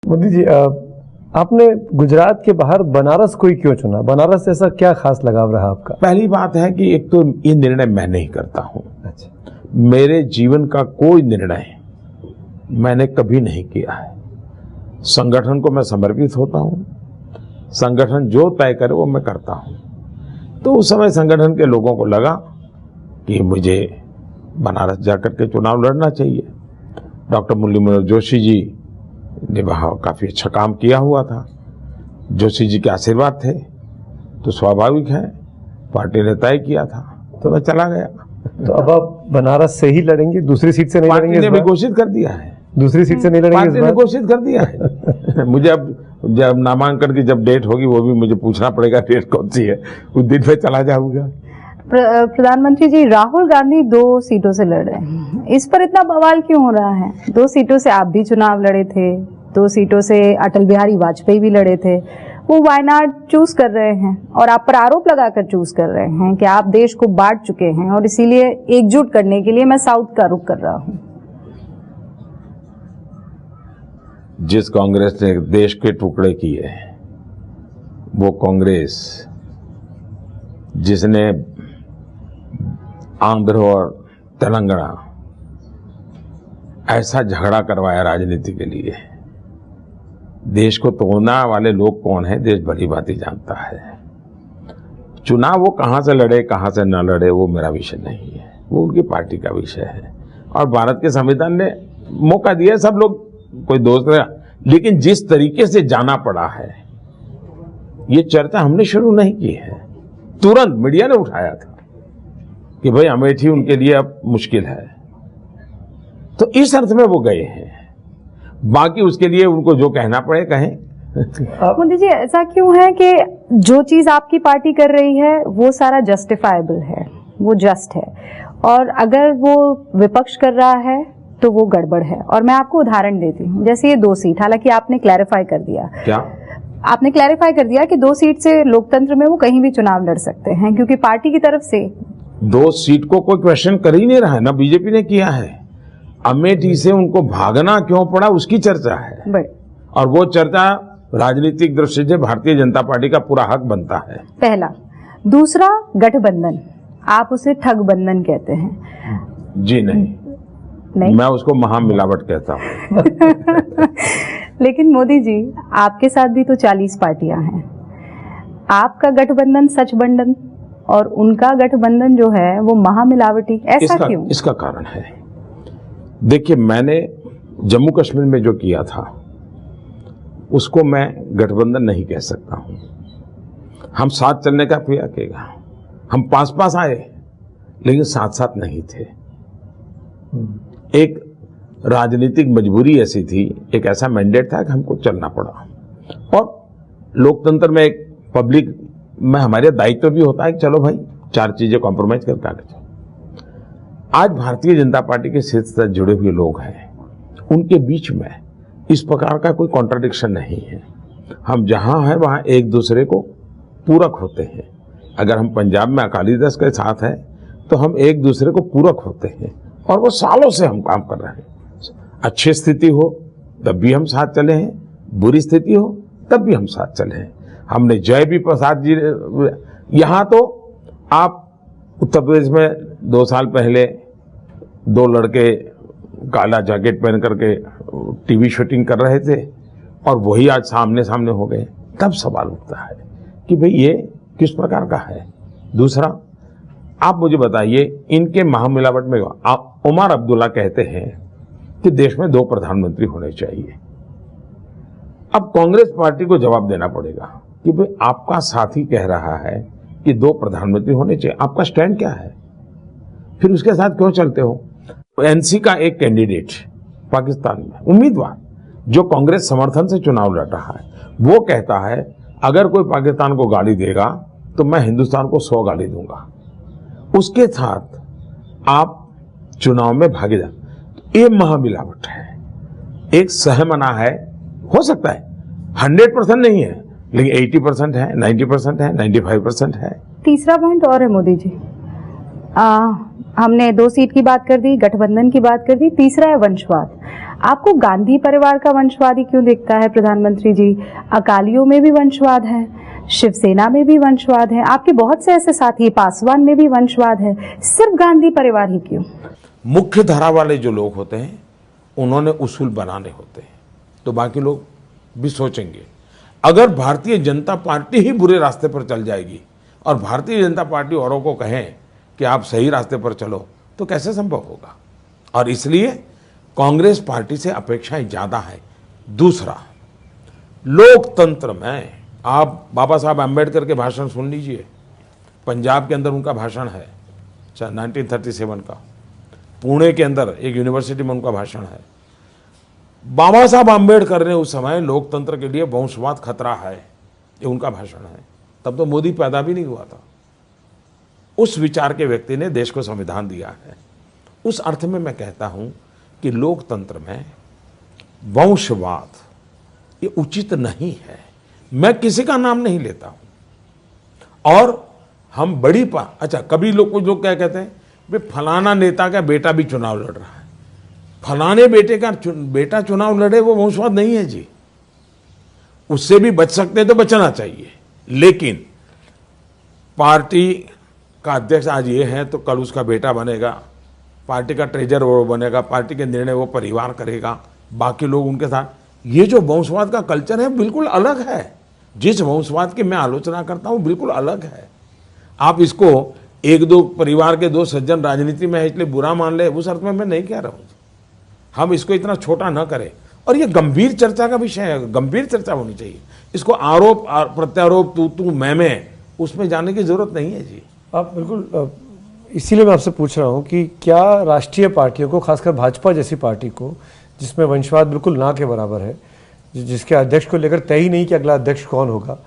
मोदी जी, आपने गुजरात के बाहर बनारस को ही क्यों चुना? बनारस से ऐसा क्या खास लगाव रहा आपका? पहली बात है कि एक तो ये निर्णय मैं नहीं करता हूं। अच्छा। मेरे जीवन का कोई निर्णय मैंने कभी नहीं किया है। संगठन को मैं समर्पित होता हूं, संगठन जो तय करे वो मैं करता हूं। तो उस समय संगठन के लोगों को लगा कि मुझे बनारस जाकर के चुनाव लड़ना चाहिए। डॉक्टर मुरली मनोहर जोशी जी ने वहाँ काफ़ी अच्छा काम किया हुआ था, जोशी जी के आशीर्वाद थे, तो स्वाभाविक है पार्टी ने तय किया था तो मैं चला गया। तो अब आप बनारस से ही लड़ेंगे, दूसरी सीट से नहीं लड़ेंगे? पार्टी ने भी घोषित कर दिया है, दूसरी सीट से नहीं लड़ेंगे? पार्टी ने घोषित कर दिया है। मुझे अब जब नामांकन की जब डेट होगी वो भी मुझे पूछना पड़ेगा डेट कौन सी है, उस दिन में चला जाऊंगा। प्रधानमंत्री जी, राहुल गांधी 2 सीटों से लड़ रहे हैं, इस पर इतना बवाल क्यों हो रहा है? 2 सीटों से आप भी चुनाव लड़े थे, 2 सीटों से अटल बिहारी वाजपेयी भी लड़े थे, वो वायनाड चूज कर रहे हैं और आप पर आरोप लगाकर चूज कर रहे हैं कि आप देश को बांट चुके हैं और इसीलिए एकजुट करने के लिए मैं साउथ का रुख कर रहा हूं। जिस कांग्रेस ने देश के टुकड़े किए, वो कांग्रेस जिसने आंध्र और तेलंगाना ऐसा झगड़ा करवाया राजनीति के लिए, देश को तोड़ने वाले लोग कौन है देश भली भांति जानता है। चुनाव वो कहां से लड़े कहां से न लड़े वो मेरा विषय नहीं है, वो उनकी पार्टी का विषय है। और भारत के संविधान ने मौका दिया, सब लोग कोई दोस्त है, लेकिन जिस तरीके से जाना पड़ा है, ये चर्चा हमने शुरू नहीं की है, तुरंत मीडिया ने उठाया था कि भाई अमेठी उनके लिए अब मुश्किल है, तो इस अर्थ में वो गए हैं। बाकी उसके लिए उनको जो कहना पड़े कहें। मोदी जी, ऐसा क्यों है कि जो चीज आपकी पार्टी कर रही है वो सारा जस्टिफाइबल है, वो जस्ट है, और अगर वो विपक्ष कर रहा है तो वो गड़बड़ है? और मैं आपको उदाहरण देती हूँ, जैसे ये 2 सीट, हालांकि आपने क्लैरिफाई कर दिया, क्या आपने क्लैरिफाई कर दिया कि 2 सीट से लोकतंत्र में वो कहीं भी चुनाव लड़ सकते हैं, क्योंकि पार्टी की तरफ से 2 सीट को कोई क्वेश्चन कर ही नहीं रहा है, ना बीजेपी ने किया है। अमेठी से उनको भागना क्यों पड़ा उसकी चर्चा है, और वो चर्चा राजनीतिक दृष्टि से भारतीय जनता पार्टी का पूरा हक बनता है। पहला। दूसरा, गठबंधन, आप उसे ठगबंधन कहते हैं। जी नहीं, मैं उसको महामिलावट कहता हूँ। लेकिन मोदी जी, आपके साथ भी तो 40 पार्टियां हैं, आपका गठबंधन सचबंधन और उनका गठबंधन जो है वो महामिलावटी, ऐसा क्यों? इसका कारण है, देखिए, मैंने जम्मू कश्मीर में जो किया था उसको मैं गठबंधन नहीं कह सकता हूं। हम साथ चलने का प्रयास किया, हम पास आए लेकिन साथ साथ नहीं थे। एक राजनीतिक मजबूरी ऐसी थी, एक ऐसा मैंडेट था कि हमको चलना पड़ा, और लोकतंत्र में एक पब्लिक में हमारे दायित्व भी होता है कि चलो भाई 4 चीजें कॉम्प्रोमाइज करके आगे चलो। आज भारतीय जनता पार्टी के शीर्ष से जुड़े हुए लोग हैं, उनके बीच में इस प्रकार का कोई कॉन्ट्राडिक्शन नहीं है। हम जहां हैं वहां एक दूसरे को पूरक होते हैं। अगर हम पंजाब में अकाली दल के साथ हैं तो हम एक दूसरे को पूरक होते हैं, और वो सालों से हम काम कर रहे हैं। अच्छी स्थिति हो तब भी हम साथ चले हैं, बुरी स्थिति हो तब भी हम साथ चले हैं। हमने जय भी प्रसाद जी, यहाँ तो आप उत्तर प्रदेश में 2 साल पहले 2 लड़के काला जैकेट पहन करके टीवी शूटिंग कर रहे थे, और वही आज सामने सामने हो गए, तब सवाल उठता है कि भाई ये किस प्रकार का है। दूसरा, आप मुझे बताइए, इनके महामिलावट में उमर अब्दुल्ला कहते हैं कि देश में 2 प्रधानमंत्री होने चाहिए। अब कांग्रेस पार्टी को जवाब देना पड़ेगा कि भाई आपका साथी कह रहा है कि 2 प्रधानमंत्री होने चाहिए, आपका स्टैंड क्या है, फिर उसके साथ क्यों चलते हो? एनसी का एक कैंडिडेट पाकिस्तान में, उम्मीदवार जो कांग्रेस समर्थन से चुनाव लड़ रहा है, वो कहता है अगर कोई पाकिस्तान को गाली देगा तो मैं हिंदुस्तान को 100 गाली दूंगा। उसके साथ आप चुनाव में भागीदार, ये महामिलावट है, एक सहमना है। हो सकता है 100% नहीं है, लेकिन 80% है, 90% है, 95% है। तीसरा पॉइंट और है मोदी जी, हमने 2 सीट की बात कर दी, गठबंधन की बात कर दी, तीसरा है वंशवाद। आपको गांधी परिवार का वंशवाद ही क्यों दिखता है प्रधानमंत्री जी? अकालियों में भी वंशवाद है, शिवसेना में भी वंशवाद है, आपके बहुत से ऐसे साथी, पासवान में भी वंशवाद है, सिर्फ गांधी परिवार ही क्यों? मुख्य धारा वाले जो लोग होते हैं उन्होंने उसूल बनाने होते हैं, तो बाकी लोग भी सोचेंगे। अगर भारतीय जनता पार्टी ही बुरे रास्ते पर चल जाएगी और भारतीय जनता पार्टी औरों को कहें कि आप सही रास्ते पर चलो, तो कैसे संभव होगा? और इसलिए कांग्रेस पार्टी से अपेक्षाएं ज्यादा है। दूसरा, लोकतंत्र में आप बाबा साहब अम्बेडकर के भाषण सुन लीजिए। पंजाब के अंदर उनका भाषण है 1937 का, पुणे के अंदर एक यूनिवर्सिटी में उनका भाषण है। बाबा साहब अम्बेडकर ने उस समय लोकतंत्र के लिए वंशवाद खतरा है, ये उनका भाषण है। तब तो मोदी पैदा भी नहीं हुआ था। उस विचार के व्यक्ति ने देश को संविधान दिया है। उस अर्थ में मैं कहता हूं कि लोकतंत्र में वंशवाद ये उचित नहीं है। मैं किसी का नाम नहीं लेता हूं। और हम अच्छा, कभी कुछ लोग क्या कहते हैं, वे फलाना नेता का बेटा भी चुनाव लड़ रहा है। फलाने बेटे का बेटा चुनाव लड़े, वो वंशवाद नहीं है जी। उससे भी बच सकते हैं तो बचना चाहिए। लेकिन पार्टी का अध्यक्ष आज ये है तो कल उसका बेटा बनेगा, पार्टी का ट्रेजर वो बनेगा, पार्टी के निर्णय वो परिवार करेगा, बाकी लोग उनके साथ। ये जो वंशवाद का कल्चर है बिल्कुल अलग है। जिस वंशवाद की मैं आलोचना करता हूं बिल्कुल अलग है। आप इसको एक दो परिवार के दो सज्जन राजनीति में है इसलिए बुरा मान ले, उस अर्थ में मैं नहीं कह रहा हूं। हम इसको इतना छोटा न करें। और ये गंभीर चर्चा का विषय है, गंभीर चर्चा होनी चाहिए। इसको आरोप प्रत्यारोप तू मैं उसमें जाने की जरूरत नहीं है जी। आप बिल्कुल, इसीलिए मैं आपसे पूछ रहा हूँ कि क्या राष्ट्रीय पार्टियों को, खासकर भाजपा जैसी पार्टी को जिसमें वंशवाद बिल्कुल ना के बराबर है, जिसके अध्यक्ष को लेकर तय ही नहीं कि अगला अध्यक्ष कौन होगा,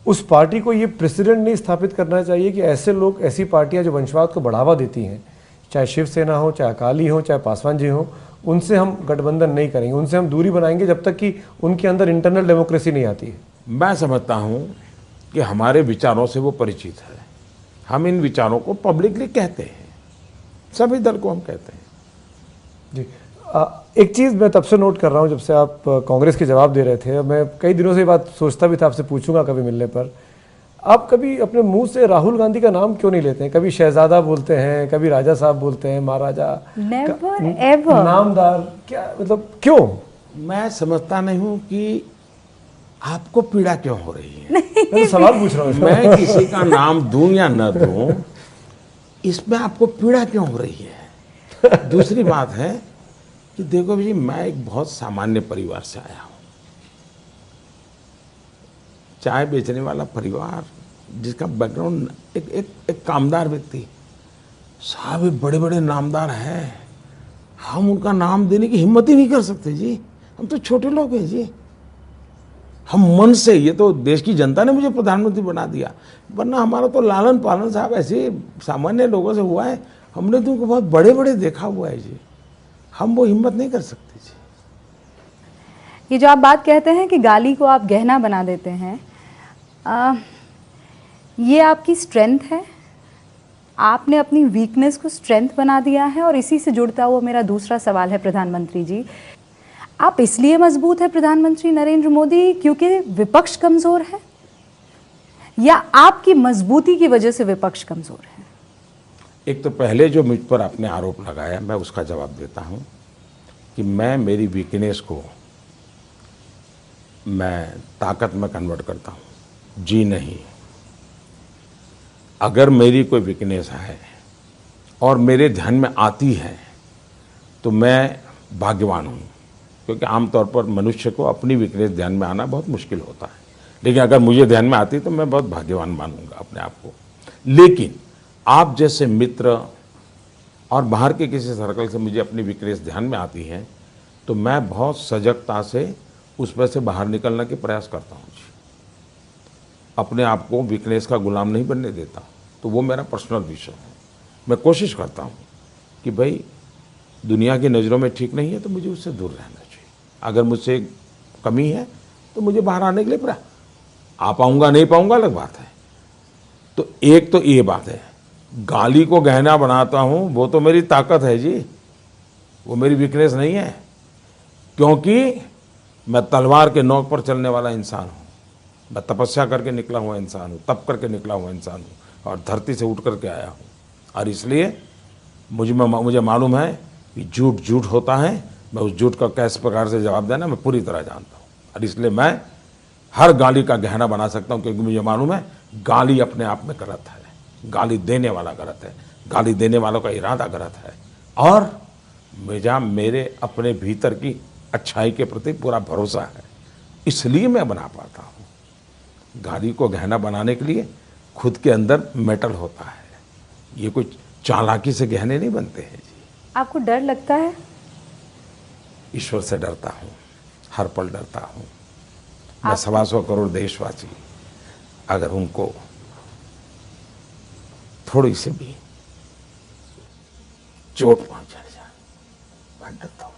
उस पार्टी को ये प्रेसिडेंट नहीं स्थापित करना चाहिए कि ऐसे लोग, ऐसी पार्टियां जो वंशवाद को बढ़ावा देती हैं, चाहे शिवसेना हो, चाहे अकाली हो, चाहे पासवान जी हो, उनसे हम गठबंधन नहीं करेंगे, उनसे हम दूरी बनाएंगे जब तक कि उनके अंदर इंटरनल डेमोक्रेसी नहीं आती है? मैं समझता हूं कि हमारे विचारों से वो परिचित है। हम इन विचारों को पब्लिकली कहते हैं, सभी दल को हम कहते हैं जी। एक चीज़ मैं तब से नोट कर रहा हूँ जब से आप कांग्रेस के जवाब दे रहे थे, मैं कई दिनों से ये बात सोचता भी था, आपसे पूछूंगा कभी मिलने पर, आप कभी अपने मुंह से राहुल गांधी का नाम क्यों नहीं लेते हैं? कभी शहजादा बोलते हैं, कभी राजा साहब बोलते हैं, महाराजा, नेवर एवर नामदार, क्या मतलब क्यों? मैं समझता नहीं हूं कि आपको पीड़ा क्यों हो रही है। मैं तो सवाल पूछ रहा हूँ। मैं किसी का नाम दूं या न दूं, इसमें आपको पीड़ा क्यों हो रही है? दूसरी बात है कि देखो जी, मैं एक बहुत सामान्य परिवार से आया हूं। चाय बेचने वाला परिवार, जिसका बैकग्राउंड एक कामदार व्यक्ति। साहब बड़े बड़े नामदार हैं, हम उनका नाम देने की हिम्मत ही नहीं कर सकते जी। हम तो छोटे लोग हैं जी। हम मन से, ये तो देश की जनता ने मुझे प्रधानमंत्री बना दिया, वरना हमारा तो लालन पालन साहब ऐसे सामान्य लोगों से हुआ है। हमने तो उनको बहुत बड़े बड़े देखा हुआ है जी। हम वो हिम्मत नहीं कर सकते जी। ये जो आप बात कहते हैं कि गाली को आप गहना बना देते हैं, ये आपकी स्ट्रेंथ है? आपने अपनी वीकनेस को स्ट्रेंथ बना दिया है? और इसी से जुड़ता हुआ मेरा दूसरा सवाल है प्रधानमंत्री जी, आप इसलिए मजबूत है प्रधानमंत्री नरेंद्र मोदी क्योंकि विपक्ष कमजोर है, या आपकी मजबूती की वजह से विपक्ष कमजोर है? एक तो पहले जो मुझ पर आपने आरोप लगाया, मैं उसका जवाब देता हूं कि मैं मेरी वीकनेस को मैं ताकत में कन्वर्ट करता हूं। जी नहीं, अगर मेरी कोई वीकनेस है और मेरे ध्यान में आती है तो मैं भाग्यवान हूं, क्योंकि आमतौर पर मनुष्य को अपनी वीकनेस ध्यान में आना बहुत मुश्किल होता है। लेकिन अगर मुझे ध्यान में आती तो मैं बहुत भाग्यवान मानूंगा अपने आप को। लेकिन आप जैसे मित्र और बाहर के किसी सर्कल से मुझे अपनी वीकनेस ध्यान में आती है तो मैं बहुत सजगता से उसमें से बाहर निकलने के प्रयास करता हूँ जी। अपने आप को वीकनेस का गुलाम नहीं बनने देता। तो वो मेरा पर्सनल विषय है। मैं कोशिश करता हूँ कि भाई दुनिया की नज़रों में ठीक नहीं है तो मुझे उससे दूर रहना चाहिए। अगर मुझसे कमी है तो मुझे बाहर आने के लिए आ पाऊँगा नहीं पाऊँगा अलग बात है। तो एक तो ये बात है। गाली को गहना बनाता हूं, वो तो मेरी ताकत है जी, वो मेरी वीकनेस नहीं है, क्योंकि मैं तलवार के नोक पर चलने वाला इंसान हूं। मैं तपस्या करके निकला हुआ इंसान हूं, तप करके निकला हुआ इंसान हूं और धरती से उठ करके आया हूं। और इसलिए मुझे मालूम है कि झूठ झूठ होता है, मैं उस झूठ का किस प्रकार से जवाब देना मैं पूरी तरह जानता हूं। और इसलिए मैं हर गाली का गहना बना सकता हूं, क्योंकि मुझे मालूम है गाली अपने आप में गलत है, गाली देने वाला गलत है, गाली देने वालों का इरादा गलत है। और मेरे अपने भीतर की अच्छाई के प्रति पूरा भरोसा है, इसलिए मैं बना पाता हूँ। गाली को गहना बनाने के लिए खुद के अंदर मेटल होता है, ये कोई चालाकी से गहने नहीं बनते हैं जी। आपको डर लगता है? ईश्वर से डरता हूँ, हर पल डरता हूँ। मैं 125 करोड़ देशवासी अगर उनको थोड़ी सी भी चोट पहुंचा जाए, मैं डरता हूँ।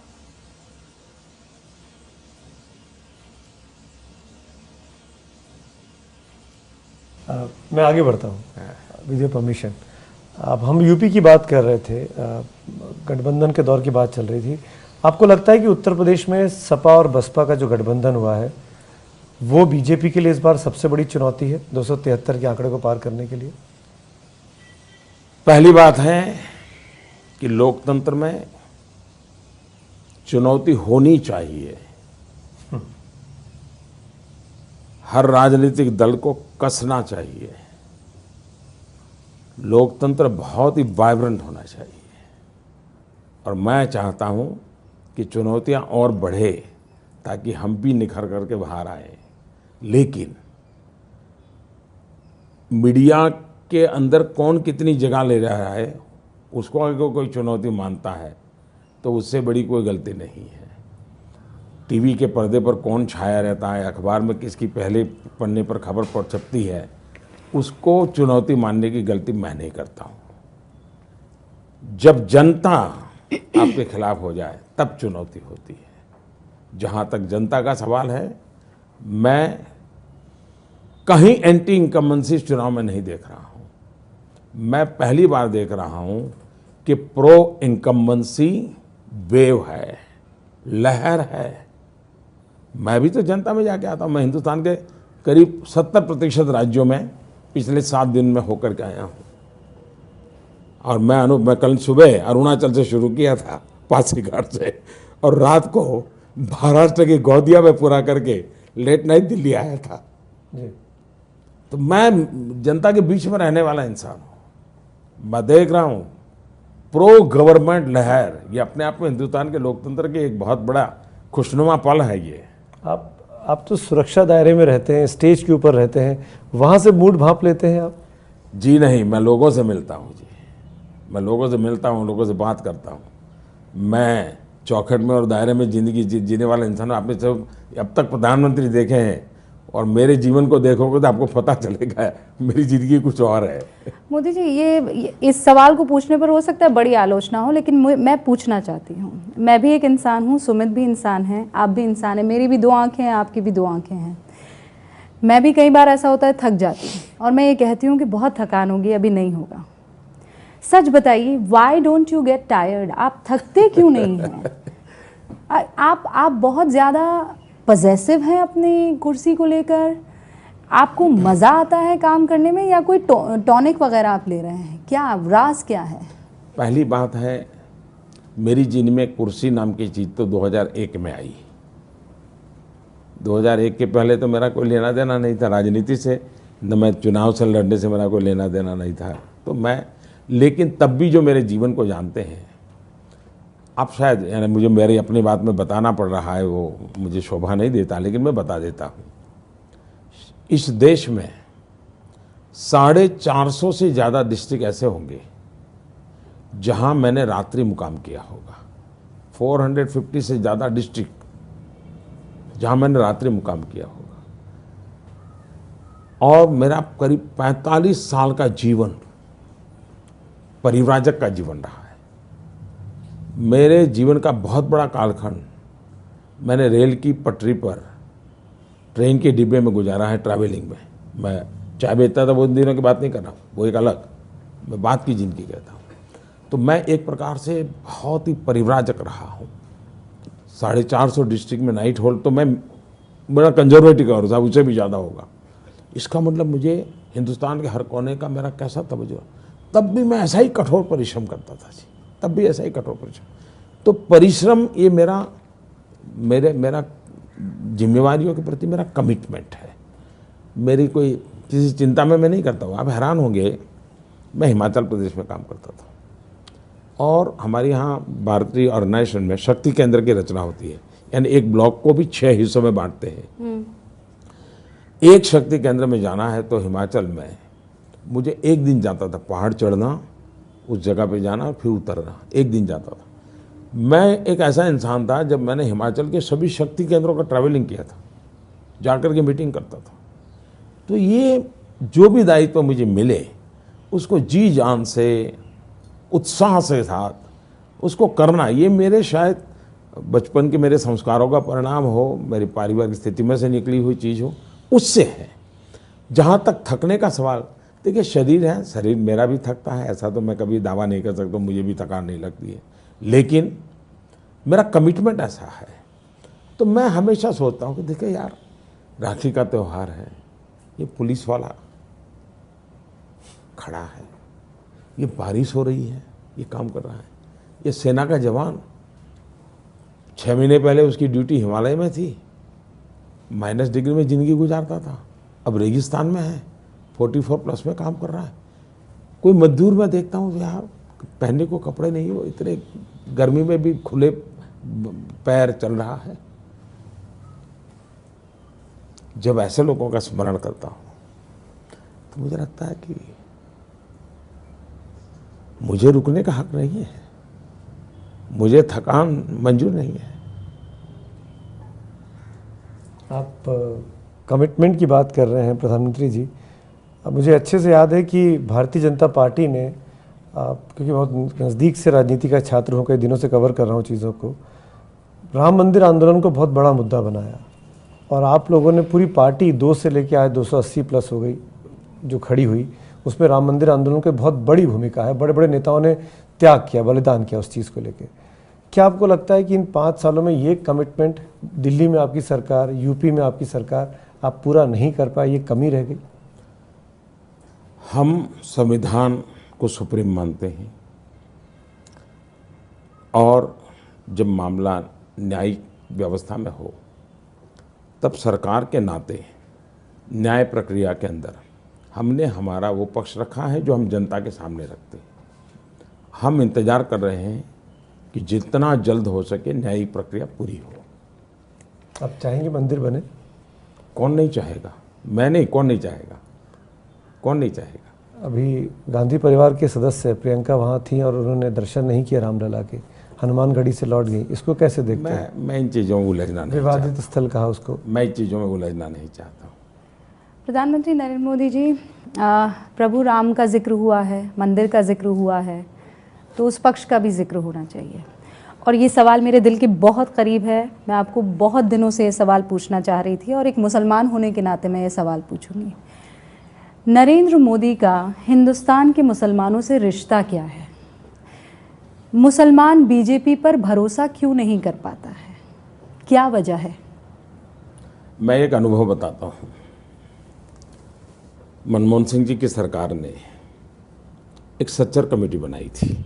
मैं आगे बढ़ता हूँ विद योर परमिशन। अब हम यूपी की बात कर रहे थे, गठबंधन के दौर की बात चल रही थी। आपको लगता है कि उत्तर प्रदेश में सपा और बसपा का जो गठबंधन हुआ है वो बीजेपी के लिए इस बार सबसे बड़ी चुनौती है 273 के आंकड़े को पार करने के लिए? पहली बात है कि लोकतंत्र में चुनौती होनी चाहिए। हर राजनीतिक दल को कसना चाहिए। लोकतंत्र बहुत ही वाइब्रेंट होना चाहिए और मैं चाहता हूं कि चुनौतियां और बढ़े ताकि हम भी निखर करके बाहर आए। लेकिन मीडिया के अंदर कौन कितनी जगह ले रहा है उसको अगर कोई चुनौती मानता है तो उससे बड़ी कोई गलती नहीं है। टीवी के पर्दे पर कौन छाया रहता है, अखबार में किसकी पहले पन्ने पर खबर छपती है, उसको चुनौती मानने की गलती मैं नहीं करता हूं। जब जनता आपके खिलाफ हो जाए तब चुनौती होती है। जहां तक जनता का सवाल है, मैं कहीं एंटी इनकम्बेंसी चुनाव में नहीं देख रहा हूं। मैं पहली बार देख रहा हूं कि प्रो इनकम्बेंसी वेव है, लहर है। मैं भी तो जनता में जाके आता हूं। मैं हिंदुस्तान के करीब 70% राज्यों में पिछले 7 दिन में होकर के आया हूं। और मैं कल सुबह अरुणाचल से शुरू किया था, पासीघाट से, और रात को महाराष्ट्र की गोंदिया में पूरा करके लेट नाइट दिल्ली आया था जी। तो मैं जनता के बीच में रहने वाला इंसान हूं। मैं देख रहा हूं प्रो गवर्नमेंट लहर, ये अपने आप में हिंदुस्तान के लोकतंत्र के एक बहुत बड़ा खुशनुमा पल है। ये आप तो सुरक्षा दायरे में रहते हैं, स्टेज के ऊपर रहते हैं, वहां से मूड भांप लेते हैं आप? जी नहीं, मैं लोगों से मिलता हूं जी। मैं लोगों से मिलता हूं, लोगों से बात करता हूं। मैं चौखट में और दायरे में जिंदगी जीने वाला इंसान हूं। आपने सब अब तक प्रधानमंत्री देखे हैं और मेरे जीवन को देखोगे तो आपको पता चलेगा मेरी जिंदगी कुछ और है। मोदी जी, ये इस सवाल को पूछने पर हो सकता है बड़ी आलोचना हो, लेकिन मैं पूछना चाहती हूँ। मैं भी एक इंसान हूँ, सुमित भी इंसान है, आप भी इंसान है, मेरी भी 2 आंखें हैं, आपकी भी 2 आंखें हैं। मैं भी कई बार ऐसा होता है थक जाती हूँ और मैं ये कहती हूँ कि बहुत थकान होगी, अभी नहीं होगा। सच बताइए, why don't you get tired? आप थकते क्यों नहीं हैं? आप बहुत ज़्यादा पजेसिव हैं अपनी कुर्सी को लेकर? आपको मज़ा आता है काम करने में या कोई टॉनिक वगैरह आप ले रहे हैं? क्या राज क्या है? पहली बात है, मेरी जिंदगी में कुर्सी नाम की चीज़ तो 2001 में आई। 2001 के पहले तो मेरा कोई लेना देना नहीं था राजनीति से, न मैं चुनाव से लड़ने से मेरा कोई लेना देना नहीं था। तो मैं, लेकिन तब भी जो मेरे जीवन को जानते हैं, आप शायद, यानी मुझे मेरी अपनी बात में बताना पड़ रहा है, वो मुझे शोभा नहीं देता, लेकिन मैं बता देता हूँ। इस देश में 450 से ज़्यादा डिस्ट्रिक्ट ऐसे होंगे जहाँ मैंने रात्रि मुकाम किया होगा। 450 से ज़्यादा डिस्ट्रिक्ट जहाँ मैंने रात्रि मुकाम किया होगा। और मेरा करीब 45 साल का जीवन परिव्राजक का जीवन रहा है। मेरे जीवन का बहुत बड़ा कालखंड मैंने रेल की पटरी पर ट्रेन के डिब्बे में गुजारा है, ट्रैवलिंग में। मैं चाय बेचता था, वो दिनों की बात नहीं कर रहा, वो एक अलग। मैं बात की जिनकी कहता हूँ। तो मैं एक प्रकार से बहुत ही परिव्राजक रहा हूँ। 450 डिस्ट्रिक्ट में नाइट होल्ड तो मैं बड़ा कंजर्वेटिव और साहब उससे भी ज़्यादा होगा। इसका मतलब मुझे हिंदुस्तान के हर कोने का मेरा कैसा तवज्जो, तब भी मैं ऐसा ही कठोर परिश्रम करता था जी, तब भी ऐसा ही कठोर परिश्रम। तो परिश्रम ये मेरा जिम्मेवारियों के प्रति मेरा कमिटमेंट है। मेरी कोई किसी चिंता में मैं नहीं करता हूँ। आप हैरान होंगे, मैं हिमाचल प्रदेश में काम करता था और हमारे यहाँ भारतीय ऑर्गेनाइजेशन में शक्ति केंद्र की रचना होती है, यानी एक ब्लॉक को भी 6 हिस्सों में बांटते हैं। एक शक्ति केंद्र में जाना है तो हिमाचल में मुझे एक दिन जाता था, पहाड़ चढ़ना, उस जगह पे जाना, फिर उतरना, एक दिन जाता था। मैं एक ऐसा इंसान था, जब मैंने हिमाचल के सभी शक्ति केंद्रों का ट्रैवलिंग किया था, जाकर के मीटिंग करता था। तो ये जो भी दायित्व मुझे मिले उसको जी जान से, उत्साह से साथ उसको करना, ये मेरे शायद बचपन के मेरे संस्कारों का परिणाम हो, मेरी पारिवारिक स्थिति में से निकली हुई चीज़ हो, उससे है। जहाँ तक थकने का सवाल, देखिए शरीर है, शरीर मेरा भी थकता है, ऐसा तो मैं कभी दावा नहीं कर सकता, मुझे भी थकान नहीं लगती है, लेकिन मेरा कमिटमेंट ऐसा है। तो मैं हमेशा सोचता हूँ कि देखिए यार, राखी का त्यौहार है, ये पुलिस वाला खड़ा है, ये बारिश हो रही है, ये काम कर रहा है, ये सेना का जवान 6 महीने पहले उसकी ड्यूटी हिमालय में थी, -डिग्री में ज़िंदगी गुजारता था, अब रेगिस्तान में है, 44+ में काम कर रहा है। कोई मजदूर मैं देखता हूँ यार, पहनने को कपड़े नहीं हो, इतने गर्मी में भी खुले पैर चल रहा है। जब ऐसे लोगों का स्मरण करता हूँ तो मुझे लगता है कि मुझे रुकने का हक नहीं है, मुझे थकान मंजूर नहीं है। आप कमिटमेंट की बात कर रहे हैं प्रधानमंत्री जी। अब मुझे अच्छे से याद है कि भारतीय जनता पार्टी ने, क्योंकि बहुत नज़दीक से राजनीति का छात्र हूँ, कई दिनों से कवर कर रहा हूँ चीज़ों को, राम मंदिर आंदोलन को बहुत बड़ा मुद्दा बनाया और आप लोगों ने पूरी पार्टी 2 से लेकर आज 280+ हो गई जो खड़ी हुई, उसमें राम मंदिर आंदोलन की बहुत बड़ी भूमिका है। बड़े बड़े नेताओं ने त्याग किया, बलिदान किया उस चीज़ को लेकर। क्या आपको लगता है कि इन 5 सालों में ये कमिटमेंट दिल्ली में आपकी सरकार, यूपी में आपकी सरकार, आप पूरा नहीं कर पाए, ये कमी रह गई? हम संविधान को सुप्रीम मानते हैं और जब मामला न्यायिक व्यवस्था में हो तब सरकार के नाते न्याय प्रक्रिया के अंदर हमने हमारा वो पक्ष रखा है जो हम जनता के सामने रखते हैं। हम इंतजार कर रहे हैं कि जितना जल्द हो सके न्यायिक प्रक्रिया पूरी हो। आप चाहेंगे मंदिर बने? कौन नहीं चाहेगा, मैं नहीं, कौन नहीं चाहेगा, कौन नहीं चाहेगा। अभी गांधी परिवार के सदस्य प्रियंका वहाँ थी और उन्होंने दर्शन नहीं किया रामलला के, हनुमानगढ़ी से लौट गई, इसको कैसे देखते हैं? मैं इन चीज़ों में उलझना नहीं, विवादित स्थल कहा उसको, मैं इन चीज़ों में उलझना नहीं चाहता हूँ। प्रधानमंत्री नरेंद्र मोदी जी, प्रभु राम का जिक्र हुआ है, मंदिर का जिक्र हुआ है, तो उस पक्ष का भी जिक्र होना चाहिए। और ये सवाल मेरे दिल के बहुत करीब है, मैं आपको बहुत दिनों से ये सवाल पूछना चाह रही थी और एक मुसलमान होने के नाते मैं ये सवाल पूछूंगी। नरेंद्र मोदी का हिंदुस्तान के मुसलमानों से रिश्ता क्या है? मुसलमान बीजेपी पर भरोसा क्यों नहीं कर पाता है, क्या वजह है? मैं एक अनुभव बताता हूँ। मनमोहन सिंह जी की सरकार ने एक सच्चर कमेटी बनाई थी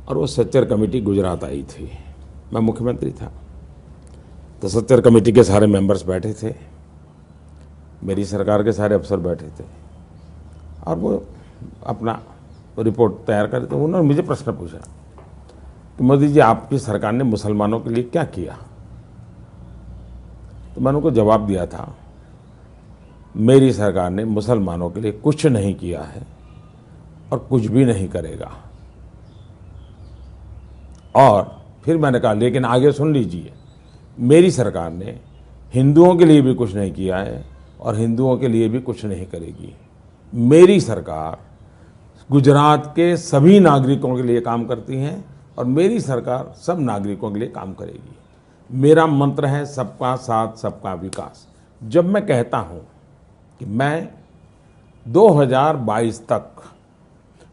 और वो सच्चर कमेटी गुजरात आई थी, मैं मुख्यमंत्री था। तो सच्चर कमेटी के सारे मेंबर्स बैठे थे, मेरी सरकार के सारे अफसर बैठे थे और वो अपना रिपोर्ट तैयार कर, तो उन्होंने मुझे प्रश्न पूछा कि मोदी जी आपकी सरकार ने मुसलमानों के लिए क्या किया? तो मैंने उनको जवाब दिया था, मेरी सरकार ने मुसलमानों के लिए कुछ नहीं किया है और कुछ भी नहीं करेगा। और फिर मैंने कहा लेकिन आगे सुन लीजिए, मेरी सरकार ने हिंदुओं के लिए भी कुछ नहीं किया है और हिंदुओं के लिए भी कुछ नहीं करेगी। मेरी सरकार गुजरात के सभी नागरिकों के लिए काम करती है और मेरी सरकार सब नागरिकों के लिए काम करेगी। मेरा मंत्र है सबका साथ सबका विकास। जब मैं कहता हूँ कि मैं 2022 तक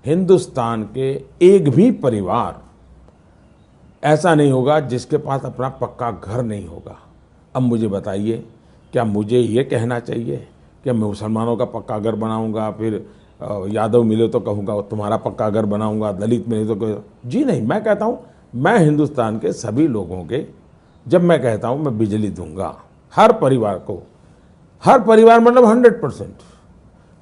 हिंदुस्तान के एक भी परिवार ऐसा नहीं होगा जिसके पास अपना पक्का घर नहीं होगा। अब मुझे बताइए, क्या मुझे ये कहना चाहिए कि मैं मुसलमानों का पक्का घर बनाऊंगा, फिर यादव मिले तो कहूँगा तुम्हारा पक्का घर बनाऊंगा, दलित मिले तो कहूँगा? जी नहीं, मैं कहता हूँ मैं हिंदुस्तान के सभी लोगों के, जब मैं कहता हूँ मैं बिजली दूंगा हर परिवार को, हर परिवार मतलब 100%।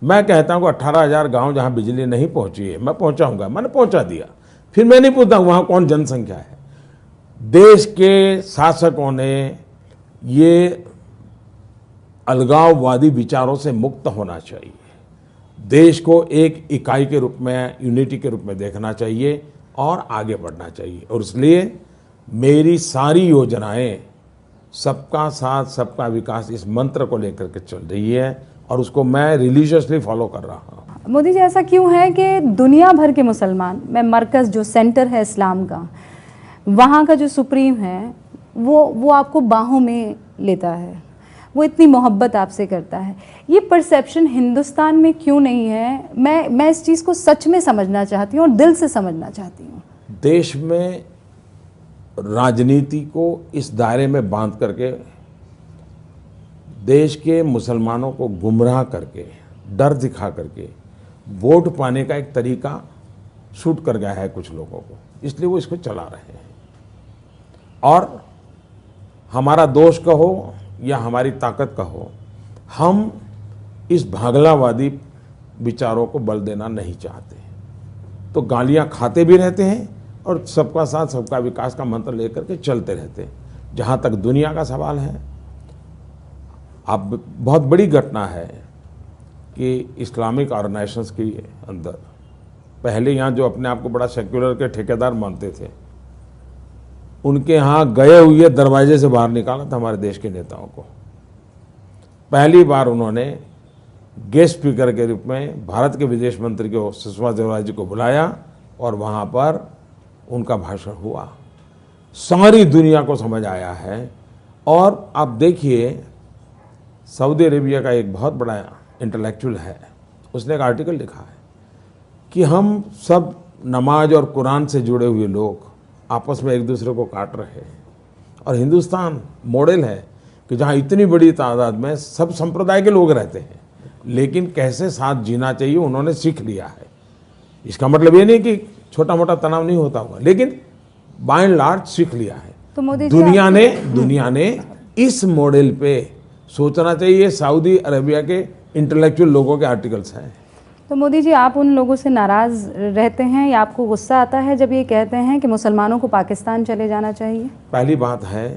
मैं कहता हूँ 18,000 गांव जहाँ बिजली नहीं पहुँची है मैं पहुँचाऊँगा, मैंने पहुँचा दिया। फिर मैं नहीं पूछता वहाँ कौन जनसंख्या है। देश के शासकों ने ये अलगाववादी विचारों से मुक्त होना चाहिए, देश को एक इकाई के रूप में, यूनिटी के रूप में देखना चाहिए और आगे बढ़ना चाहिए। और इसलिए मेरी सारी योजनाएं सबका साथ सबका विकास इस मंत्र को लेकर के चल रही है और उसको मैं रिलीजियसली फॉलो कर रहा हूँ। मोदी जी, ऐसा क्यों है कि दुनिया भर के मुसलमान में मरकज़ जो सेंटर है इस्लाम का, वहाँ का जो सुप्रीम है वो आपको बाहों में लेता है, वो इतनी मोहब्बत आपसे करता है, ये परसेप्शन हिंदुस्तान में क्यों नहीं है? मैं इस चीज़ को सच में समझना चाहती हूँ और दिल से समझना चाहती हूँ। देश में राजनीति को इस दायरे में बांध करके देश के मुसलमानों को गुमराह करके, डर दिखा करके वोट पाने का एक तरीका सूट कर गया है कुछ लोगों को, इसलिए वो इसको चला रहे हैं। और हमारा दोष कहो या हमारी ताकत कहो, हम इस भागलावादी विचारों को बल देना नहीं चाहते, तो गालियां खाते भी रहते हैं और सबका साथ सबका विकास का मंत्र लेकर के चलते रहते हैं। जहां तक दुनिया का सवाल है, अब बहुत बड़ी घटना है कि इस्लामिक ऑर्गेनाइजेशंस के अंदर पहले यहाँ जो अपने आप को बड़ा सेक्युलर के ठेकेदार मानते थे, उनके यहाँ गए हुए दरवाजे से बाहर निकाला था हमारे देश के नेताओं को। पहली बार उन्होंने गेस्ट स्पीकर के रूप में भारत के विदेश मंत्री को, सुषमा स्वराज जी को बुलाया और वहाँ पर उनका भाषण हुआ। सारी दुनिया को समझ आया है। और आप देखिए, सऊदी अरेबिया का एक बहुत बड़ा इंटेलेक्चुअल है, उसने एक आर्टिकल लिखा है कि हम सब नमाज और कुरान से जुड़े हुए लोग आपस में एक दूसरे को काट रहे हैं। और हिंदुस्तान मॉडल है कि जहाँ इतनी बड़ी तादाद में सब संप्रदाय के लोग रहते हैं, लेकिन कैसे साथ जीना चाहिए उन्होंने सीख लिया है। इसका मतलब ये नहीं कि छोटा मोटा तनाव नहीं होता होगा, लेकिन बाय एंड लार्ज सीख लिया है। तो मोदी जी, दुनिया ने इस मॉडल पे सोचना चाहिए। सऊदी अरेबिया के इंटेलेक्चुअल लोगों के आर्टिकल्स हैं। तो मोदी जी, आप उन लोगों से नाराज़ रहते हैं या आपको गुस्सा आता है जब ये कहते हैं कि मुसलमानों को पाकिस्तान चले जाना चाहिए? पहली बात है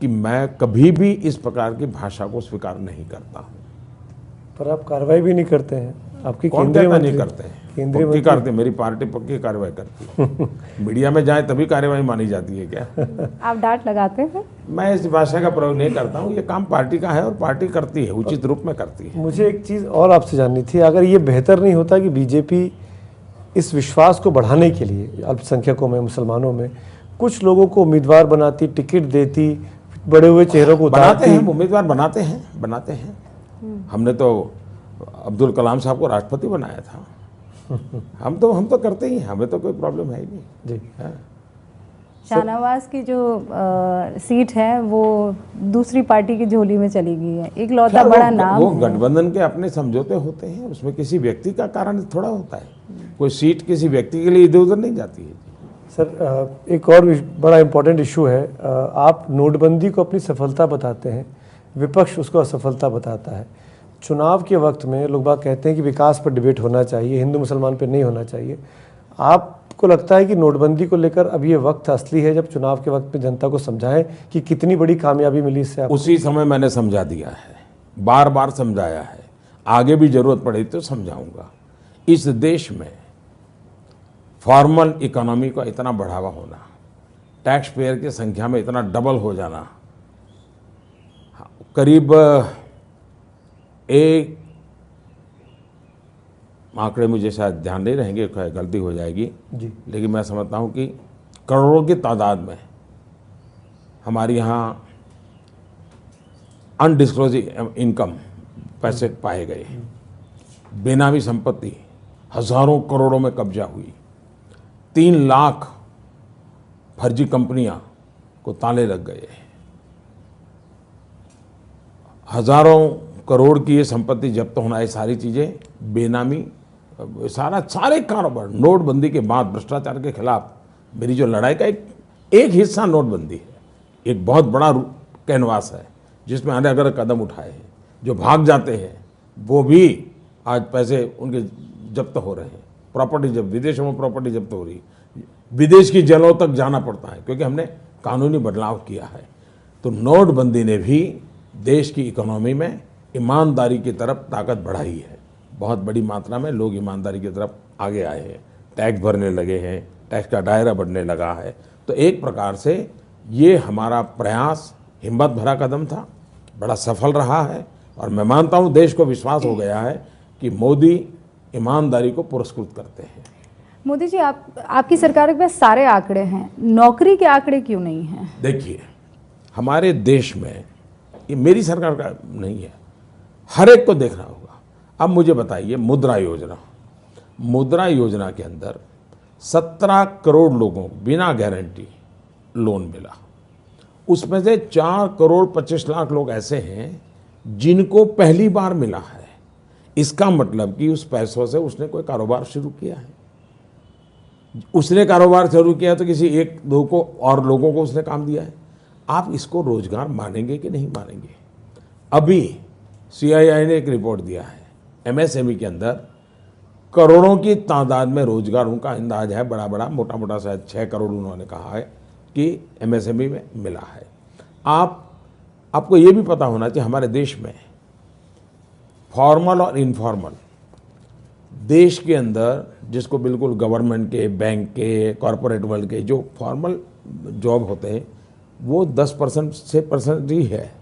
कि मैं कभी भी इस प्रकार की भाषा को स्वीकार नहीं करता हूँ। पर आप कार्रवाई भी नहीं करते हैं। आपकी कौन कहता नहीं करते हैं? केंद्रीय पक्की करते, मेरी पार्टी पक्की कार्रवाई करती है। मीडिया में जाए तभी कार्रवाई मानी जाती है क्या? आप डांट लगाते हैं? मैं इस भाषा का प्रयोग नहीं करता हूँ। ये काम पार्टी का है और पार्टी करती है, उचित रूप में करती है। मुझे एक चीज़ और आपसे जाननी थी, अगर ये बेहतर नहीं होता कि बीजेपी इस विश्वास को बढ़ाने के लिए अल्पसंख्यकों में, मुसलमानों में कुछ लोगों को उम्मीदवार बनाती, टिकट देती, बड़े हुए चेहरों को बनाते हैं, उम्मीदवार बनाते हैं। हमने तो अब्दुल कलाम साहब को राष्ट्रपति बनाया था। हम तो करते ही हैं, हमें तो कोई प्रॉब्लम है ही नहीं जी। हाँ। शाहनवाज की जो सीट है वो दूसरी पार्टी की झोली में चली गई है, एक लौता बड़ा नाम वो है। गठबंधन के अपने समझौते होते हैं, उसमें किसी व्यक्ति का कारण थोड़ा होता है। कोई सीट किसी व्यक्ति के लिए इधर उधर नहीं जाती है। सर, एक और बड़ा इम्पोर्टेंट इशू है। आप नोटबंदी को अपनी सफलता बताते हैं, विपक्ष उसको असफलता बताता है। चुनाव के वक्त में लोग बात कहते हैं कि विकास पर डिबेट होना चाहिए, हिंदू मुसलमान पर नहीं होना चाहिए। आपको लगता है कि नोटबंदी को लेकर अब ये वक्त असली है जब चुनाव के वक्त में जनता को समझाएं कि कितनी बड़ी कामयाबी मिली इससे? उसी समय मैंने समझा दिया है, बार बार समझाया है, आगे भी जरूरत पड़े तो समझाऊंगा। इस देश में फॉर्मल इकोनॉमी का इतना बढ़ावा होना, टैक्स पेयर की संख्या में इतना डबल हो जाना, करीब एक आंकड़े मुझे शायद ध्यान नहीं रहेंगे, गलती हो जाएगी जी, लेकिन मैं समझता हूं कि करोड़ों की तादाद में हमारे यहाँ अनडिस्क्लोज इनकम पैसे पाए गए, बेनामी संपत्ति हजारों करोड़ों में कब्जा हुई, 3 लाख फर्जी कंपनियां को ताले लग गए, हजारों करोड़ की ये संपत्ति जब्त होना, ये सारी चीजें बेनामी, सारे कारोबार। नोटबंदी के बाद भ्रष्टाचार के खिलाफ मेरी जो लड़ाई का एक हिस्सा नोटबंदी है, एक बहुत बड़ा कैनवास है जिसमें अलग अलग कदम उठाए हैं। जो भाग जाते हैं वो भी आज पैसे उनके जब्त हो रहे हैं, प्रॉपर्टी जब विदेशों में प्रॉपर्टी जब्त हो रही, विदेश की जेलों तक जाना पड़ता है क्योंकि हमने कानूनी बदलाव किया है। तो नोटबंदी ने भी देश की इकोनॉमी में ईमानदारी की तरफ ताकत बढ़ाई है। बहुत बड़ी मात्रा में लोग ईमानदारी की तरफ आगे आए हैं, टैक्स भरने लगे हैं, टैक्स का दायरा बढ़ने लगा है। तो एक प्रकार से ये हमारा प्रयास हिम्मत भरा कदम था, बड़ा सफल रहा है और मैं मानता हूँ देश को विश्वास हो गया है कि मोदी ईमानदारी को पुरस्कृत करते हैं। मोदी जी, आपकी सरकार के पास सारे आंकड़े हैं, नौकरी के आंकड़े क्यों नहीं हैं? देखिए, हमारे देश में, ये मेरी सरकार का नहीं है, हर एक को देखना होगा। अब मुझे बताइए, मुद्रा योजना के अंदर 17 करोड़ लोगों को बिना गारंटी लोन मिला। उसमें से 4 करोड़ 25 लाख लोग ऐसे हैं जिनको पहली बार मिला है। इसका मतलब कि उस पैसों से उसने कोई कारोबार शुरू किया है। उसने कारोबार शुरू किया तो किसी 1-2 को और लोगों को उसने काम दिया है। आप इसको रोजगार मानेंगे कि नहीं मानेंगे? अभी CII ने एक रिपोर्ट दिया है, MSME के अंदर करोड़ों की तादाद में रोजगार उनका अंदाज है, बड़ा बड़ा मोटा मोटा शायद 6 करोड़ उन्होंने कहा है कि MSME में मिला है। आपको ये भी पता होना चाहिए, हमारे देश में फॉर्मल और इनफॉर्मल, देश के अंदर जिसको बिल्कुल गवर्नमेंट के, बैंक के, कॉरपोरेट वर्ल्ड के जो फॉर्मल जॉब होते हैं वो 10% से परसेंट ही है।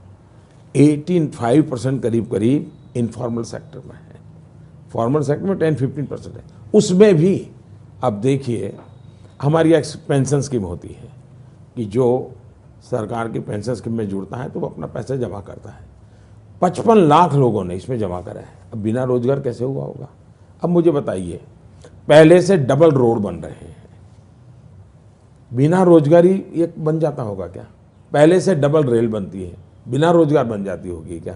85% करीब इनफॉर्मल सेक्टर में है। फॉर्मल सेक्टर में 10-15% है। उसमें भी अब देखिए, हमारी एक पेंशन स्कीम होती है कि जो सरकार की पेंशन स्कीम में जुड़ता है तो वो अपना पैसा जमा करता है। 55 लाख लोगों ने इसमें जमा करा है। अब बिना रोजगार कैसे हुआ होगा? अब मुझे बताइए, पहले से डबल रोड बन रहे हैं, बिना रोजगारी ये बन जाता होगा क्या? पहले से डबल रेल बनती है, बिना रोजगार बन जाती होगी क्या?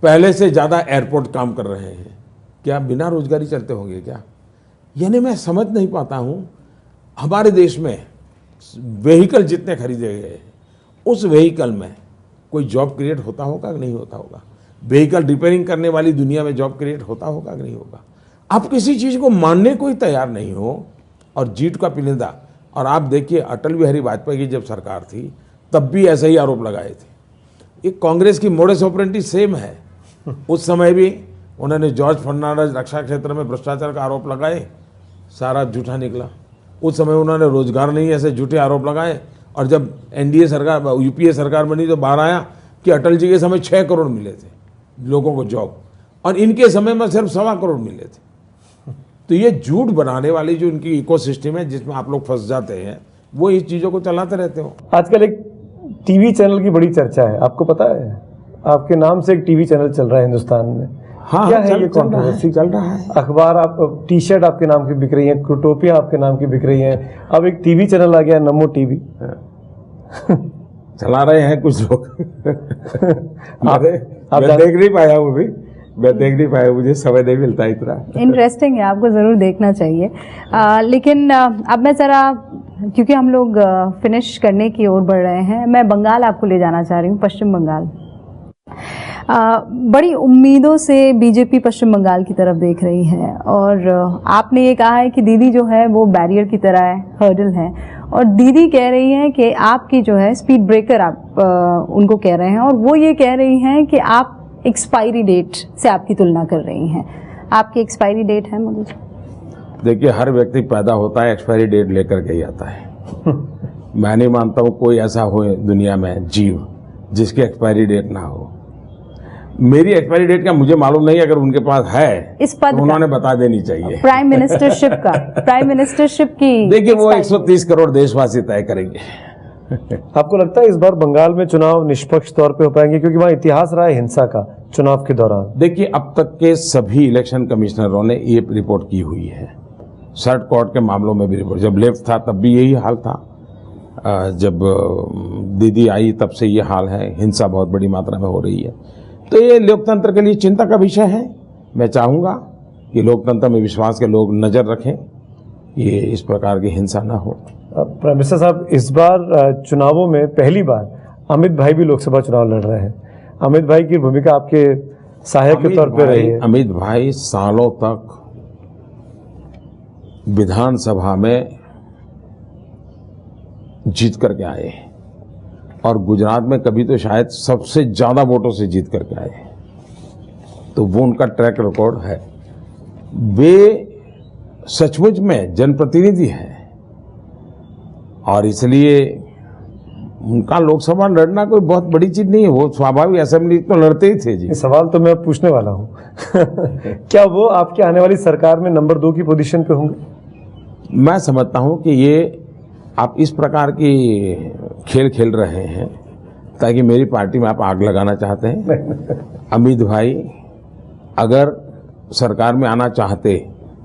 पहले से ज़्यादा एयरपोर्ट काम कर रहे हैं, क्या बिना रोजगारी चलते होंगे क्या? यानी मैं समझ नहीं पाता हूँ, हमारे देश में व्हीकल जितने खरीदे गए हैं उस व्हीकल में कोई जॉब क्रिएट होता होगा कि नहीं होता होगा? व्हीकल रिपेयरिंग करने वाली दुनिया में जॉब क्रिएट होता होगा कि नहीं होगा? आप किसी चीज़ को मानने को ही तैयार नहीं हो और जीत का पिलिंदा। और आप देखिए, अटल बिहारी वाजपेयी की जब सरकार थी तब भी ऐसे ही आरोप लगाए थे। ये कांग्रेस की मोडस ऑपरेंडी सेम है। उस समय भी उन्होंने जॉर्ज फर्नांडिस रक्षा क्षेत्र में भ्रष्टाचार का आरोप लगाए, सारा झूठा निकला। उस समय उन्होंने रोजगार नहीं, ऐसे झूठे आरोप लगाए। और जब NDA सरकार, UPA सरकार बनी तो बाहर आया कि अटल जी के समय 6 करोड़ मिले थे लोगों को जॉब और इनके समय में सिर्फ 1.25 करोड़ मिले थे। तो ये झूठ बनाने वाली जो इनकी इकोसिस्टम है जिसमें आप लोग फंस जाते हैं, वो इस चीज़ों को चलाते रहते हो। आजकल एक टीवी चैनल की बड़ी चर्चा है, आपको पता है? आपके नाम से एक टीवी चैनल चल रहा है हिंदुस्तान में। हाँ, क्या है ये कंट्रोवर्सी चल रहा है? अखबार, आप टी-शर्ट आपके नाम की बिक रही है, टोपियां आपके नाम की बिक रही हैं। अब एक टीवी चैनल आ गया, नमो टीवी। चला रहे हैं कुछ लोग। आप मैं देख नहीं पाया हूँ भी, मुझे समय नहीं मिलता इतना। इंटरेस्टिंग है, आपको ज़रूर देखना चाहिए। लेकिन अब मैं ज़रा, क्योंकि हम लोग फिनिश करने की ओर बढ़ रहे हैं, मैं बंगाल आपको ले जाना चाह रही हूँ, पश्चिम बंगाल। बड़ी उम्मीदों से बीजेपी पश्चिम बंगाल की तरफ देख रही है और आपने ये कहा है कि दीदी जो है वो बैरियर की तरह है, हर्डल है, और दीदी कह रही हैं कि आपकी जो है स्पीड ब्रेकर, आप उनको कह रहे हैं, और वो ये कह रही हैं कि आप एक्सपायरी डेट से आपकी तुलना कर रही हैं। आपकी एक्सपायरी डेट है मोदी जी? देखिए, हर व्यक्ति पैदा होता है एक्सपायरी डेट लेकर के ही आता है। मैं नहीं मानता हूँ कोई ऐसा हो दुनिया में जीव जिसकी एक्सपायरी डेट ना हो। मेरी एक्सपायरी डेट का मुझे मालूम नहीं, अगर उनके पास है इस पद तो उन्होंने बता देनी चाहिए। प्राइम मिनिस्टरशिप का, प्राइम मिनिस्टरशिप की देखिए, वो 130 करोड़ देशवासी तय करेंगे। आपको लगता है इस बार बंगाल में चुनाव निष्पक्ष तौर पे हो पाएंगे, क्योंकि वहाँ इतिहास रहा है हिंसा का चुनाव के दौरान? देखिए, अब तक के सभी इलेक्शन कमिश्नरों ने ये रिपोर्ट की हुई है। सर्ट कोर्ट के मामलों में भी रिपोर्ट, जब लेफ्ट था तब भी यही हाल था, जब दीदी आई तब से ये हाल है, हिंसा बहुत बड़ी मात्रा में हो रही है। तो ये लोकतंत्र के लिए चिंता का विषय है। मैं चाहूँगा कि लोकतंत्र में विश्वास के लोग नज़र रखें, ये इस प्रकार की हिंसा ना हो। प्राइम मिनिस्टर साहब, इस बार चुनावों में पहली बार अमित भाई भी लोकसभा चुनाव लड़ रहे हैं। अमित भाई की भूमिका आपके सहायक के तौर पर रही है। अमित भाई सालों तक विधानसभा में जीत करके आए और गुजरात में कभी तो शायद सबसे ज्यादा वोटों से जीत करके आए, तो वो उनका ट्रैक रिकॉर्ड है। वे सचमुच में जनप्रतिनिधि हैं और इसलिए उनका लोकसभा लड़ना कोई बहुत बड़ी चीज नहीं है। वो स्वाभाविक असेंबली तो लड़ते ही थे जी। सवाल तो मैं पूछने वाला हूँ क्या वो आपकी आने वाली सरकार में नंबर 2 की पोजीशन पे होंगे? मैं समझता हूं कि ये आप इस प्रकार की खेल खेल रहे हैं ताकि मेरी पार्टी में आप आग लगाना चाहते हैं। अमित भाई अगर सरकार में आना चाहते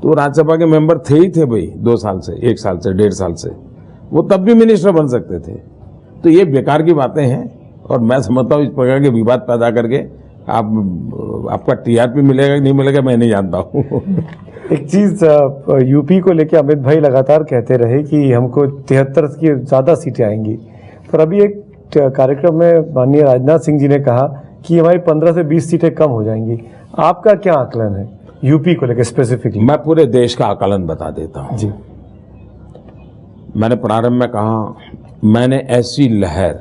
तो राज्यसभा के मेंबर थे ही थे भाई, 2 साल से, 1 साल से, 1.5 साल से, वो तब भी मिनिस्टर बन सकते थे। तो ये बेकार की बातें हैं और मैं समझता हूँ इस प्रकार के विवाद पैदा करके आपका टीआरपी मिलेगा कि नहीं मिलेगा मैं नहीं जानता हूँ। एक चीज यूपी को लेकर अमित भाई लगातार कहते रहे कि हमको 73 की ज्यादा सीटें आएंगी, पर अभी एक कार्यक्रम में माननीय राजनाथ सिंह जी ने कहा कि हमारी 15 से 20 सीटें कम हो जाएंगी। आपका क्या आकलन है यूपी को लेकर स्पेसिफिकली? मैं पूरे देश का आकलन बता देता हूँ जी। मैंने प्रारंभ में कहा, मैंने ऐसी लहर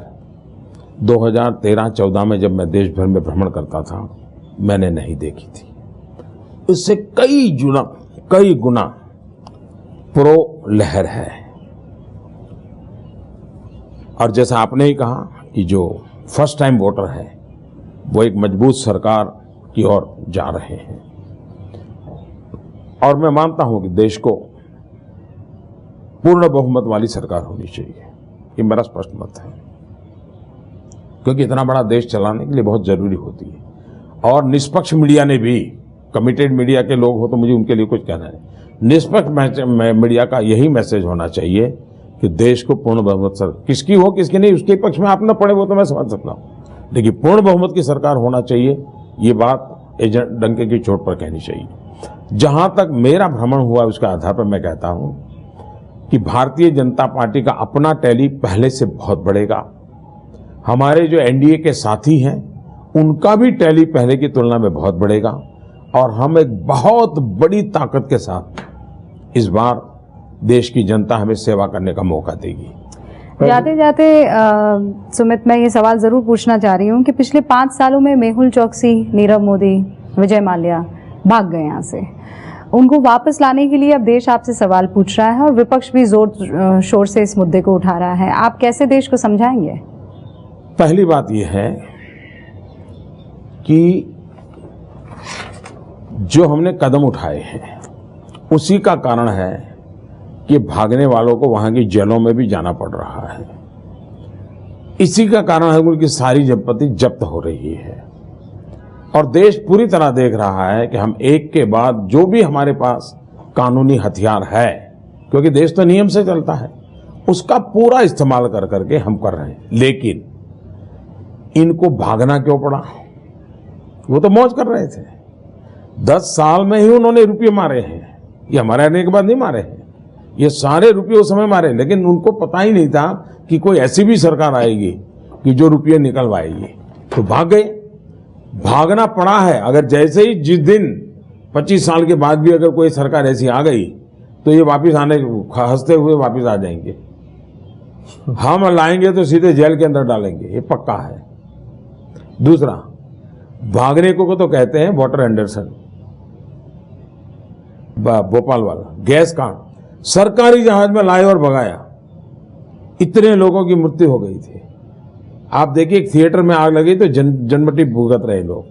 2013-14 में जब मैं देश भर में भ्रमण करता था मैंने नहीं देखी थी। इससे कई गुना प्रो लहर है। और जैसा आपने ही कहा कि जो फर्स्ट टाइम वोटर है वो एक मजबूत सरकार की ओर जा रहे हैं और मैं मानता हूं कि देश को पूर्ण बहुमत वाली सरकार होनी चाहिए। ये मेरा स्पष्ट मत है, क्योंकि इतना बड़ा देश चलाने के लिए बहुत जरूरी होती है। और निष्पक्ष मीडिया ने भी, कमिटेड मीडिया के लोग हो तो मुझे उनके लिए कुछ कहना नहीं, निष्पक्ष मीडिया का यही मैसेज होना चाहिए कि देश को पूर्ण बहुमत सर किसकी हो किसकी नहीं उसके पक्ष में आप न पड़े वो तो मैं समझ सकता हूँ, लेकिन पूर्ण बहुमत की सरकार होना चाहिए, ये बात एजेंट डंके की चोट पर कहनी चाहिए। जहां तक मेरा भ्रमण हुआ उसके आधार पर मैं कहता हूं कि भारतीय जनता पार्टी का अपना टैली पहले से बहुत बढ़ेगा। हमारे जो एनडीए के साथी हैं उनका भी टैली पहले की तुलना में बहुत बढ़ेगा और हम एक बहुत बड़ी ताकत के साथ इस बार देश की जनता हमें सेवा करने का मौका देगी। जाते जाते सुमित, मैं ये सवाल जरूर पूछना चाह रही हूँ कि पिछले 5 सालों में मेहुल चौकसी, नीरव मोदी, विजय माल्या भाग गए यहाँ से। उनको वापस लाने के लिए अब देश आपसे सवाल पूछ रहा है और विपक्ष भी जोर शोर से इस मुद्दे को उठा रहा है। आप कैसे देश को समझाएंगे? पहली बात यह है कि जो हमने कदम उठाए हैं उसी का कारण है कि भागने वालों को वहां की जेलों में भी जाना पड़ रहा है। इसी का कारण है उनकी सारी संपत्ति जब्त हो रही है और देश पूरी तरह देख रहा है कि हम एक के बाद जो भी हमारे पास कानूनी हथियार है, क्योंकि देश तो नियम से चलता है, उसका पूरा इस्तेमाल कर करके हम कर रहे हैं। लेकिन इनको भागना क्यों पड़ा? वो तो मौज कर रहे थे। 10 साल में ही उन्होंने रुपये मारे हैं, ये हमारे आने के बाद नहीं मारे हैं, ये सारे रुपये उस समय मारे, लेकिन उनको पता ही नहीं था कि कोई ऐसी भी सरकार आएगी कि जो रुपये निकलवाएगी, तो भाग गए। भागना पड़ा है। अगर जैसे ही जिस दिन 25 साल के बाद भी अगर कोई सरकार ऐसी आ गई तो ये वापस आने, हंसते हुए वापस आ जाएंगे। हम लाएंगे तो सीधे जेल के अंदर डालेंगे, ये पक्का है। दूसरा, भागने को तो कहते हैं वाटर एंडरसन, भोपाल वाला गैस कांड, सरकारी जहाज में लाए और भगाया, इतने लोगों की मृत्यु हो गई थी। आप देखिए एक थिएटर में आग लगी तो जनमटी भुगत रहे लोग,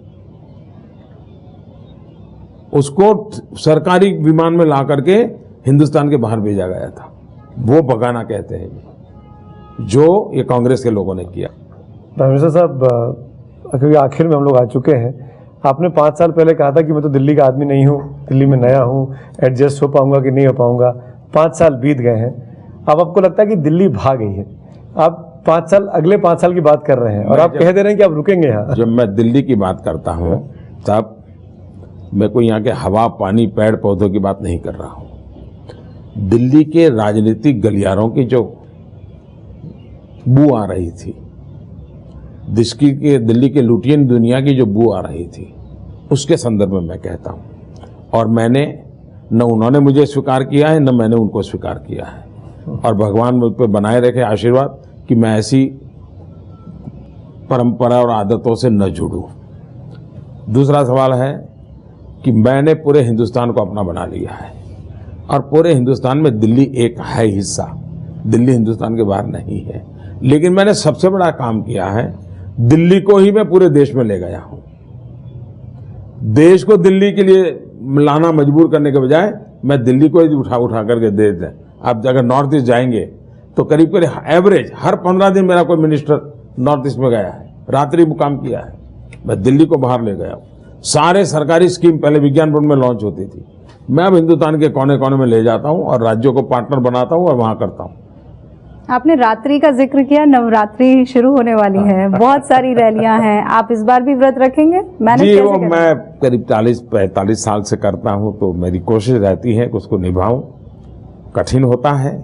उसको सरकारी विमान में ला करके हिंदुस्तान के बाहर भेजा गया था। वो भगाना कहते हैं। जो ये कांग्रेस के लोगों ने किया। प्राइम मिनिस्टर साहब, क्योंकि आखिर में हम लोग आ चुके हैं, आपने 5 साल पहले कहा था कि मैं तो दिल्ली का आदमी नहीं हूँ, दिल्ली में नया हूँ, एडजस्ट हो पाऊंगा कि नहीं हो पाऊंगा। 5 साल बीत गए हैं, अब आपको लगता है कि दिल्ली भाग गई है, आप 5 साल, अगले 5 साल की बात कर रहे हैं और आप कह दे रहे हैं कि आप रुकेंगे यहाँ। जब मैं दिल्ली की बात करता हूँ तब मैं कोई यहाँ के हवा, पानी, पेड़ पौधों की बात नहीं कर रहा हूँ। दिल्ली के राजनीतिक गलियारों की जो बू आ रही थी, दिल्ली के लुटियन दुनिया की जो बू आ रही थी, उसके संदर्भ में मैं कहता हूँ। और मैंने, न उन्होंने मुझे स्वीकार किया है, न मैंने उनको स्वीकार किया है। और भगवान मुझ पर बनाए रखे आशीर्वाद कि मैं ऐसी परंपरा और आदतों से न जुड़ूं। दूसरा सवाल है कि मैंने पूरे हिंदुस्तान को अपना बना लिया है और पूरे हिंदुस्तान में दिल्ली एक है हिस्सा, दिल्ली हिंदुस्तान के बाहर नहीं है। लेकिन मैंने सबसे बड़ा काम किया है, दिल्ली को ही मैं पूरे देश में ले गया हूं। देश को दिल्ली के लिए लाना मजबूर करने के बजाय मैं दिल्ली को ही उठा करके दे दें। आप अगर नॉर्थ ईस्ट जाएंगे तो करीब करीब एवरेज हर 15 दिन मेरा कोई मिनिस्टर नॉर्थ ईस्ट में गया है, रात्रि मुकाम किया है। मैं दिल्ली को बाहर ले गया हूं। सारे सरकारी स्कीम पहले विज्ञान भवन में लॉन्च होती थी, मैं अब हिंदुस्तान के कोने कोने में ले जाता हूं और राज्यों को पार्टनर बनाता हूं और वहां करता हूं। आपने रात्रि का जिक्र किया, नवरात्रि शुरू होने वाली है, बहुत सारी रैलियां हैं, आप इस बार भी व्रत रखेंगे? जी, वो मैं करीब 40-45 साल से करता हूं, तो मेरी कोशिश रहती है कि उसको निभाऊं। कठिन होता है,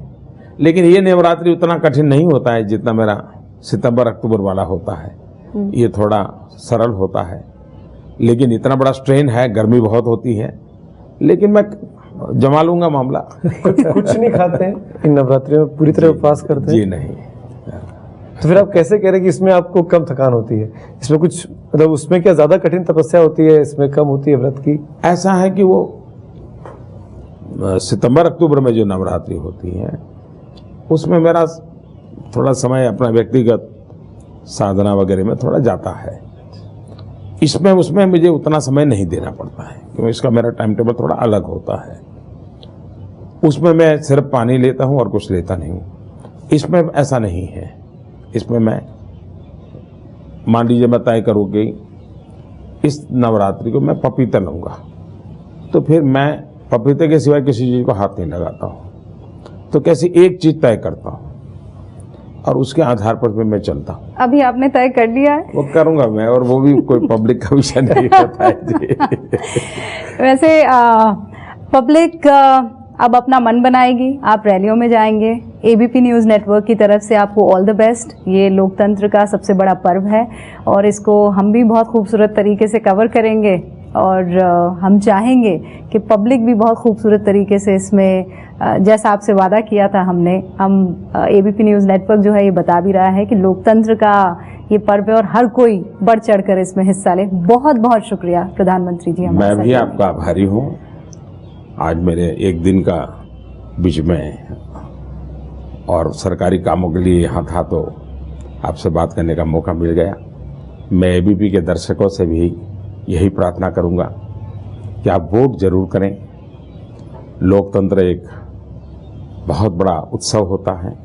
लेकिन ये नवरात्रि उतना कठिन नहीं होता है जितना मेरा सितंबर अक्टूबर वाला होता है। ये थोड़ा सरल होता है, लेकिन इतना बड़ा स्ट्रेन है, गर्मी बहुत होती है, लेकिन मैं जमा लूंगा मामला। कुछ नहीं खाते हैं इन नवरात्रि में, पूरी तरह उपवास करते हैं? जी नहीं। तो फिर आप कैसे कह रहे हैं कि इसमें आपको कम थकान होती है? इसमें कुछ मतलब उसमें क्या ज्यादा कठिन तपस्या होती है, इसमें कम होती है व्रत की? ऐसा है कि वो सितंबर अक्टूबर में जो नवरात्रि होती है उसमें मेरा थोड़ा समय अपना व्यक्तिगत साधना वगैरह में थोड़ा जाता है। इसमें उसमें मुझे उतना समय नहीं देना पड़ता है, क्योंकि इसका मेरा टाइम टेबल थोड़ा अलग होता है। उसमें मैं सिर्फ पानी लेता हूं और कुछ लेता नहीं हूं। इसमें ऐसा नहीं है। इसमें मैं, मान लीजिए मैं तय करूं कि इस नवरात्रि को मैं पपीता लूंगा, तो फिर मैं पपीते के सिवाय किसी चीज को हाथ नहीं लगाता हूं। तो कैसी एक चीज तय करता हूं और उसके आधार पर मैं चलता हूं। अभी आपने तय कर लिया है? वो करूंगा मैं, और वो भी कोई पब्लिक का विषय नहीं होता है जी। वैसे पब्लिक अब अपना मन बनाएगी, आप रैलियों में जाएंगे। एबीपी न्यूज़ नेटवर्क की तरफ से आपको ऑल द बेस्ट। ये लोकतंत्र का सबसे बड़ा पर्व है और इसको हम भी बहुत खूबसूरत तरीके से कवर करेंगे और हम चाहेंगे कि पब्लिक भी बहुत खूबसूरत तरीके से इसमें, जैसा आपसे वादा किया था हम एबीपी न्यूज़ नेटवर्क जो है ये बता भी रहा है कि लोकतंत्र का ये पर्व है और हर कोई बढ़ चढ़कर इसमें हिस्सा ले। बहुत बहुत शुक्रिया प्रधानमंत्री जी। मैं भी आपका आभारी हूँ। आज मेरे एक दिन का बीच में और सरकारी कामों के लिए यहाँ था, तो आपसे बात करने का मौका मिल गया। मैं एबीपी के दर्शकों से भी यही प्रार्थना करूंगा कि आप वोट जरूर करें। लोकतंत्र एक बहुत बड़ा उत्सव होता है,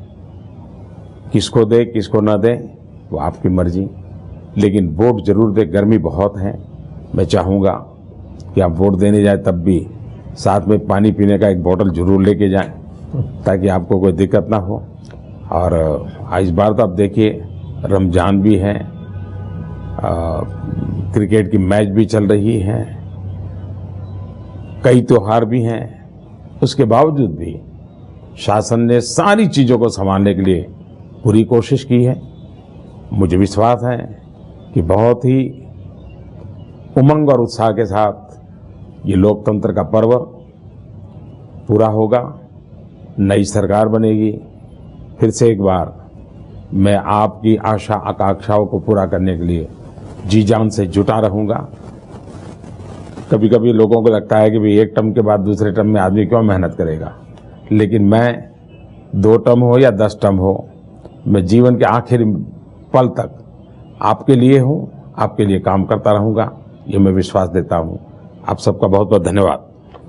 किसको दे किसको ना दे वो आपकी मर्जी, लेकिन वोट जरूर दे। गर्मी बहुत है, मैं चाहूँगा कि आप वोट देने जाए तब भी साथ में पानी पीने का एक बोतल जरूर लेके जाएं, ताकि आपको कोई दिक्कत ना हो। और इस बार तो आप देखिए रमजान भी है, क्रिकेट की मैच भी चल रही है, कई त्योहार भी हैं, उसके बावजूद भी शासन ने सारी चीजों को संभालने के लिए पूरी कोशिश की है। मुझे विश्वास है कि बहुत ही उमंग और उत्साह के साथ ये लोकतंत्र का पर्व पूरा होगा, नई सरकार बनेगी। फिर से एक बार मैं आपकी आशा आकांक्षाओं को पूरा करने के लिए जी जान से जुटा रहूंगा। कभी कभी लोगों को लगता है कि भाई एक टर्म के बाद दूसरे टर्म में आदमी क्यों मेहनत करेगा, लेकिन मैं 2 टर्म हो या 10 टर्म हो, मैं जीवन के आखिरी पल तक आपके लिए हूं, आपके लिए काम करता रहूंगा, ये मैं विश्वास देता हूं। आप सबका बहुत बहुत धन्यवाद।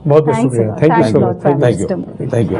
बहुत बहुत शुक्रिया। Thank you so much. Thank you.